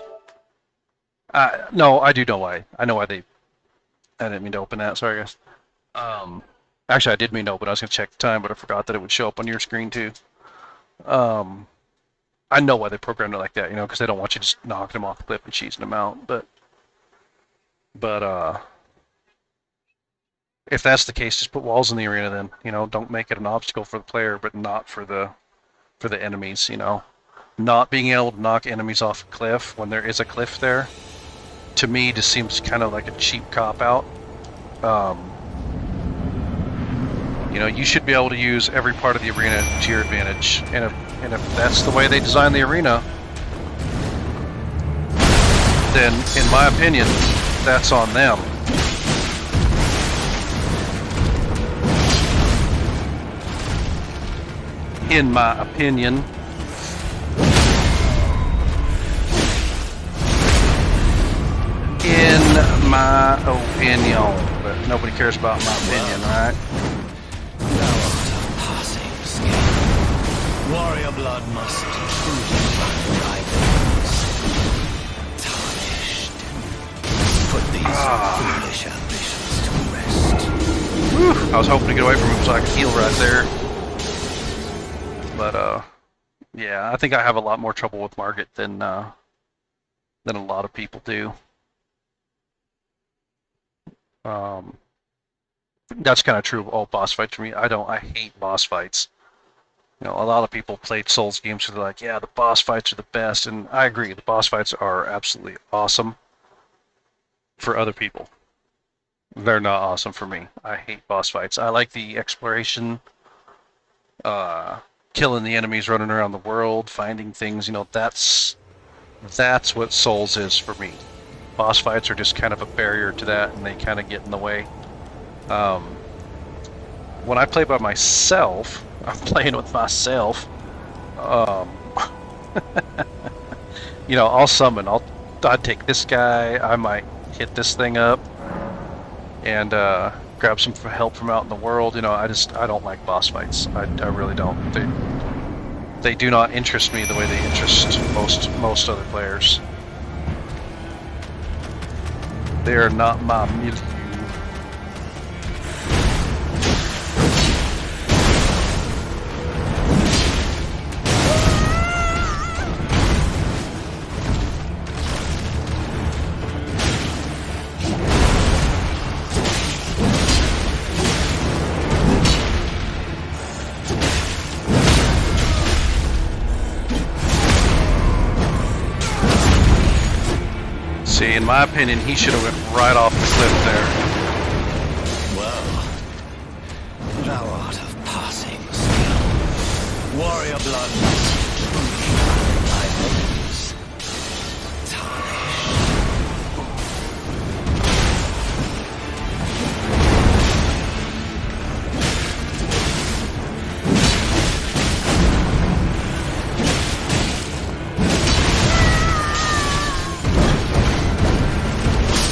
[SPEAKER 1] no, I do know why. I know why they... I didn't mean to open that. Sorry, guys. Actually, I did mean to open. I was going to check the time, but I forgot that it would show up on your screen, too. I know why they programmed it like that, you know, because they don't want you just knocking them off the cliff and cheesing them out. But if that's the case, just put walls in the arena then. You know, don't make it an obstacle for the player, but not for the enemies, you know. Not being able to knock enemies off a cliff when there is a cliff there, to me, just seems kind of like a cheap cop-out. You know, you should be able to use every part of the arena to your advantage. And if that's the way they design the arena, then, in my opinion, that's on them. In my opinion. In my opinion. But nobody cares about my opinion, right?
[SPEAKER 2] Warrior blood must truly run in thy veins. Tarnished. Put these foolish ambitions to rest.
[SPEAKER 1] Whew, I was hoping to get away from him so I could heal right there. But, yeah, I think I have a lot more trouble with Margit than a lot of people do. That's kind of true of all boss fights for me. I hate boss fights. You know, a lot of people played Souls games where they're like, yeah, the boss fights are the best, and I agree, the boss fights are absolutely awesome for other people. They're not awesome for me. I hate boss fights. I like the exploration, killing the enemies, running around the world, finding things, you know, that's what Souls is for me. Boss fights are just kind of a barrier to that, and they kind of get in the way. When I play by myself, I'm playing with myself. You know, I'll summon. I'd take this guy. I might hit this thing up and grab some help from out in the world. You know, I don't like boss fights. I really don't. They do not interest me the way they interest most other players. They are not my milieu. See, in my opinion, he should have went right off the cliff there.
[SPEAKER 2] Well, thou art of passing skill. Warrior blood must truly run in thy veins. Tarnished.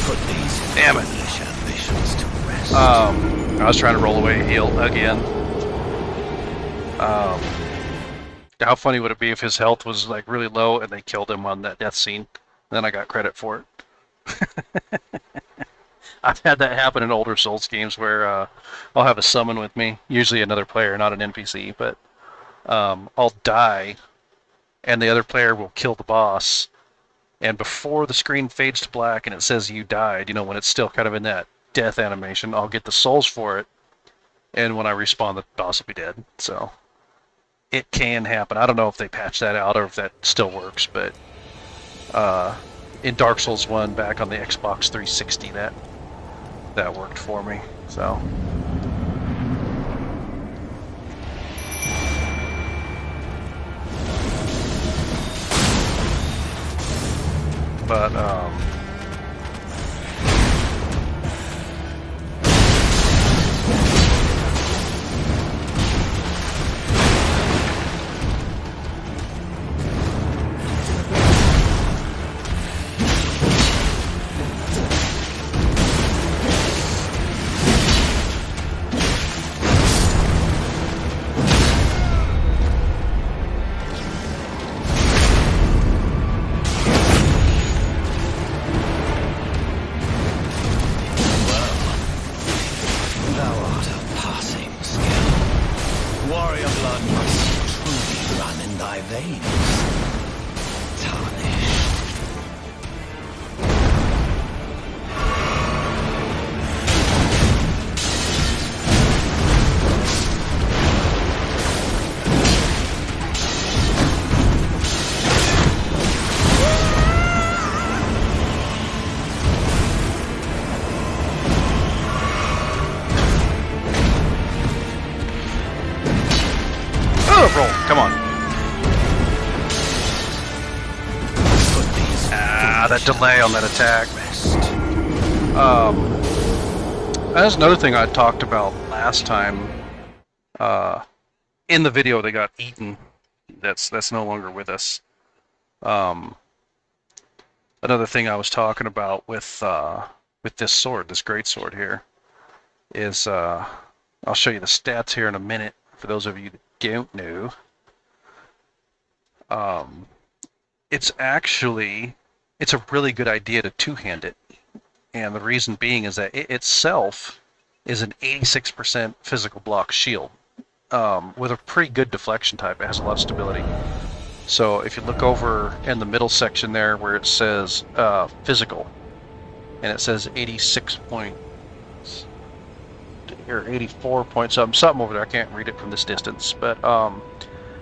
[SPEAKER 2] Put these
[SPEAKER 1] Damn it.
[SPEAKER 2] foolish ambitions to rest.
[SPEAKER 1] I was trying to roll away a heal again. How funny would it be if his health was like really low and they killed him on that death scene? Then I got credit for it. I've had that happen in older Souls games where I'll have a summon with me, usually another player, not an NPC, but I'll die and the other player will kill the boss. And before the screen fades to black and it says you died, you know, when it's still kind of in that death animation, I'll get the souls for it. And when I respawn, the boss will be dead. So it can happen. I don't know if they patched that out or if that still works, but in Dark Souls 1 back on the Xbox 360, that worked for me. So but
[SPEAKER 2] Thou art of passing skill. Warrior blood must truly run in thy veins. Tarnished.
[SPEAKER 1] roll, come on. That delay on that attack. That's another thing I talked about last time. In the video, they got eaten. That's no longer with us. Another thing I was talking about with this sword, this great sword here, is I'll show you the stats here in a minute for those of you that don't know. It's a really good idea to two-hand it, and the reason being is that it itself is an 86% physical block shield with a pretty good deflection type. It has a lot of stability. So if you look over in the middle section there where it says physical, and it says 86 point or 84 point something over there. I can't read it from this distance, but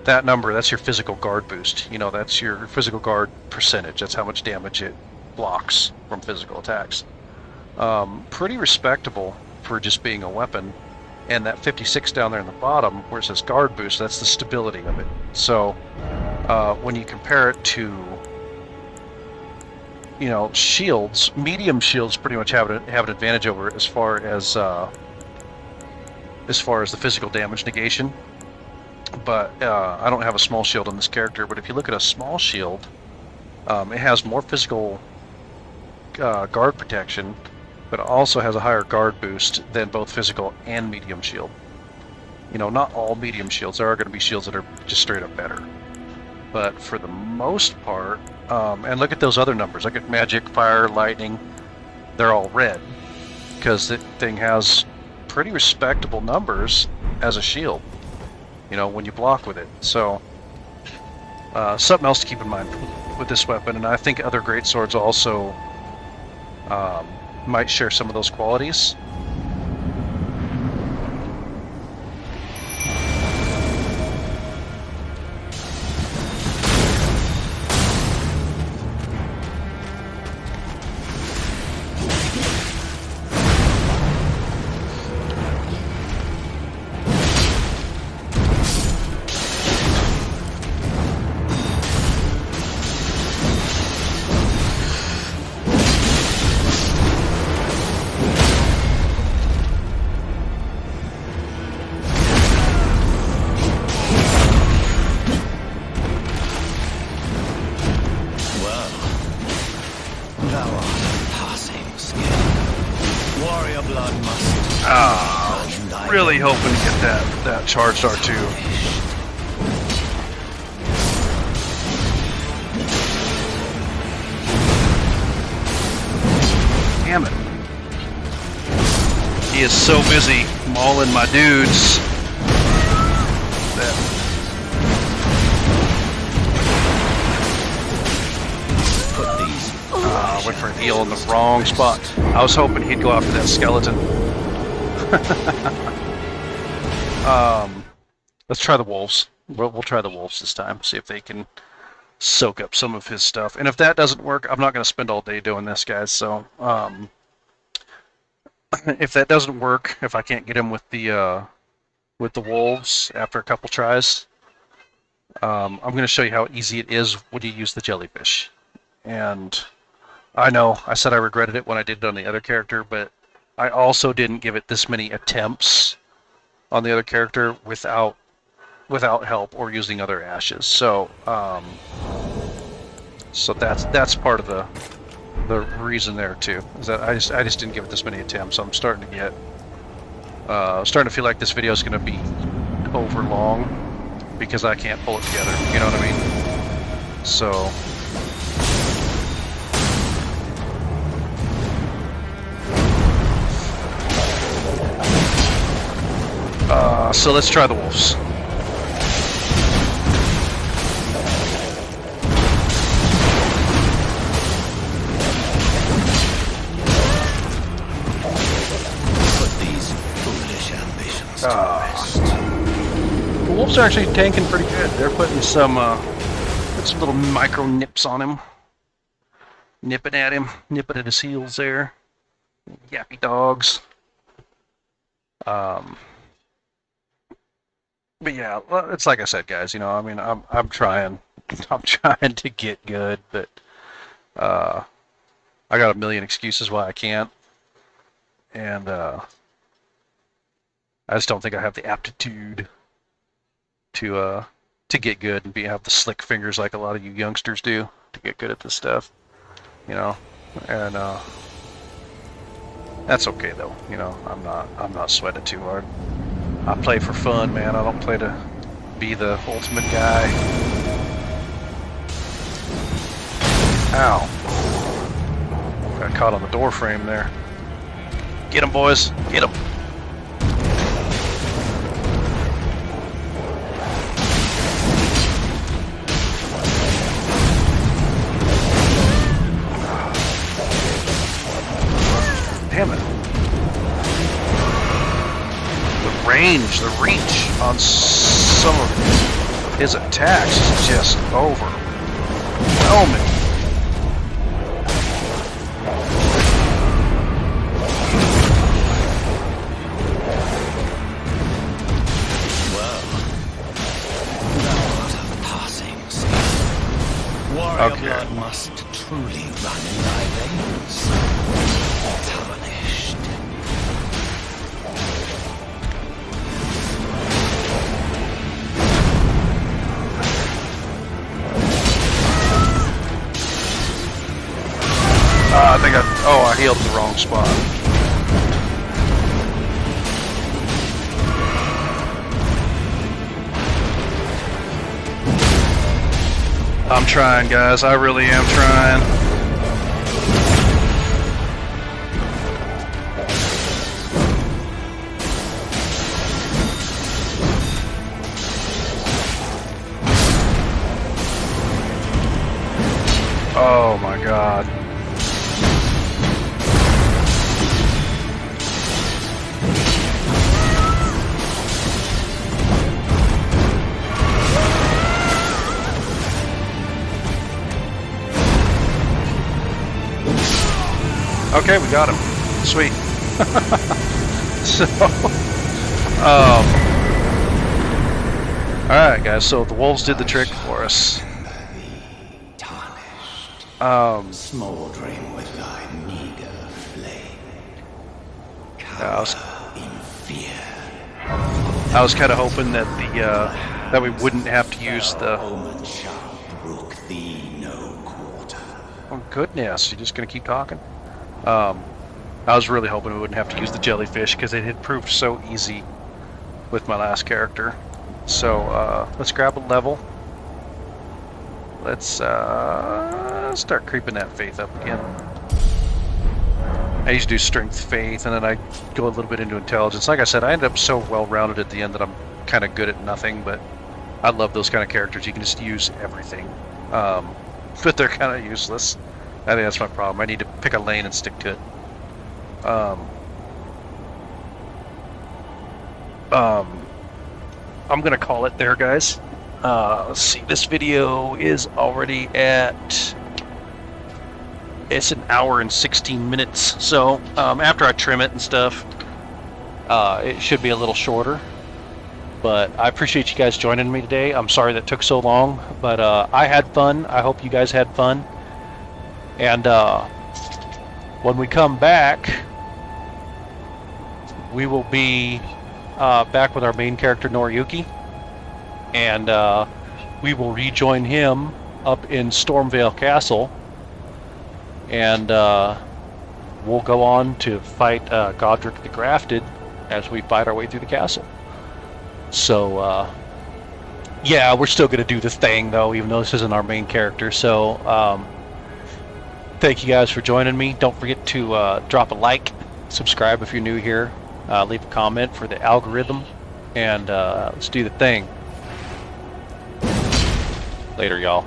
[SPEAKER 1] that number, that's your physical guard boost. You know, that's your physical guard percentage. That's how much damage it blocks from physical attacks. Pretty respectable for just being a weapon. And that 56 down there in the bottom where it says guard boost, that's the stability of it. So when you compare it to, you know, shields, medium shields pretty much have an advantage over it as far as the physical damage negation. But I don't have a small shield on this character, but if you look at a small shield, it has more physical guard protection, but it also has a higher guard boost than both physical and medium shield. You know, not all medium shields. There are going to be shields that are just straight up better. But for the most part, and look at those other numbers. Look at magic, fire, lightning. They're all red because the thing has pretty respectable numbers as a shield, you know, when you block with it. So something else to keep in mind with this weapon, and I think other great swords also might share some of those qualities.
[SPEAKER 2] Warrior blood must
[SPEAKER 3] Ah,
[SPEAKER 2] run in thy
[SPEAKER 3] really
[SPEAKER 2] veins.
[SPEAKER 3] hoping to get that charged R2. Damn it. He is so busy mauling my dudes that
[SPEAKER 2] Put these
[SPEAKER 3] I went for a heal in the wrong spot. I was hoping he'd go after that skeleton. Let's try the wolves. We'll try the wolves this time. See if they can soak up some of his stuff. And if that doesn't work, I'm not going to spend all day doing this, guys. So, if that doesn't work, if I can't get him with the wolves after a couple tries, I'm going to show you how easy it is when you use the jellyfish. And I know I said I regretted it when I did it on the other character, but I also didn't give it this many attempts on the other character without help or using other ashes. So so that's part of the reason there too, is that I just didn't give it this many attempts. I'm starting to get starting to feel like this video is going to be over long because I can't pull it together. You know what I mean? So. So let's try the wolves.
[SPEAKER 2] put these foolish ambitions to rest.
[SPEAKER 1] The wolves are actually tanking pretty good. They're putting some little micro nips on him. Nipping at him. Nipping at his heels there. Yappy dogs. But yeah, well, it's like I said, guys. You know, I mean, I'm trying. I'm trying to get good, but I got a million excuses why I can't, and I just don't think I have the aptitude to get good and have the slick fingers like a lot of you youngsters do to get good at this stuff. You know, and that's okay though. You know, I'm not sweating too hard. I play for fun, man. I don't play to be the ultimate guy. Ow. Got caught on the door frame there. Get him, boys. Get him. Damn it. The range, the reach on some of his attacks is just overwhelming.
[SPEAKER 2] Well, thou art a passing star. Warrior
[SPEAKER 3] Okay.
[SPEAKER 2] blood must truly run in thy veins. Tarnished.
[SPEAKER 3] I think I healed the wrong spot. I'm trying, guys. I really am trying. Oh my god. Okay, we got him. Sweet. So, alright guys, so the wolves did the trick for us.
[SPEAKER 2] Smoldering with thy meager flame.
[SPEAKER 3] I was,
[SPEAKER 2] In fear.
[SPEAKER 3] I was kind of hoping that that we wouldn't have to use the.
[SPEAKER 2] Omen shall brook thee no quarter.
[SPEAKER 3] Oh goodness, you're just gonna keep talking. I was really hoping we wouldn't have to use the jellyfish because it had proved so easy with my last character. So let's grab a level. Let's start creeping that faith up again. I used to do strength, faith, and then I go a little bit into intelligence. Like I said, I ended up so well-rounded at the end that I'm kind of good at nothing, but I love those kind of characters. You can just use everything. But they're kind of useless. I think that's my problem. I need to pick a lane and stick to it. I'm gonna call it there, guys. Let's see. This video is already at... It's an hour and 16 minutes. So after I trim it and stuff, it should be a little shorter. But I appreciate you guys joining me today. I'm sorry that took so long, but I had fun. I hope you guys had fun. And when we come back, we will be back with our main character, Noriyuki. And we will rejoin him up in Stormvale Castle. And we'll go on to fight Godric the Grafted as we fight our way through the castle. So, yeah, we're still going to do this thing, though, even though this isn't our main character. So, thank you guys for joining me. Don't forget to drop a like, subscribe if you're new here, leave a comment for the algorithm, and let's do the thing. Later, y'all.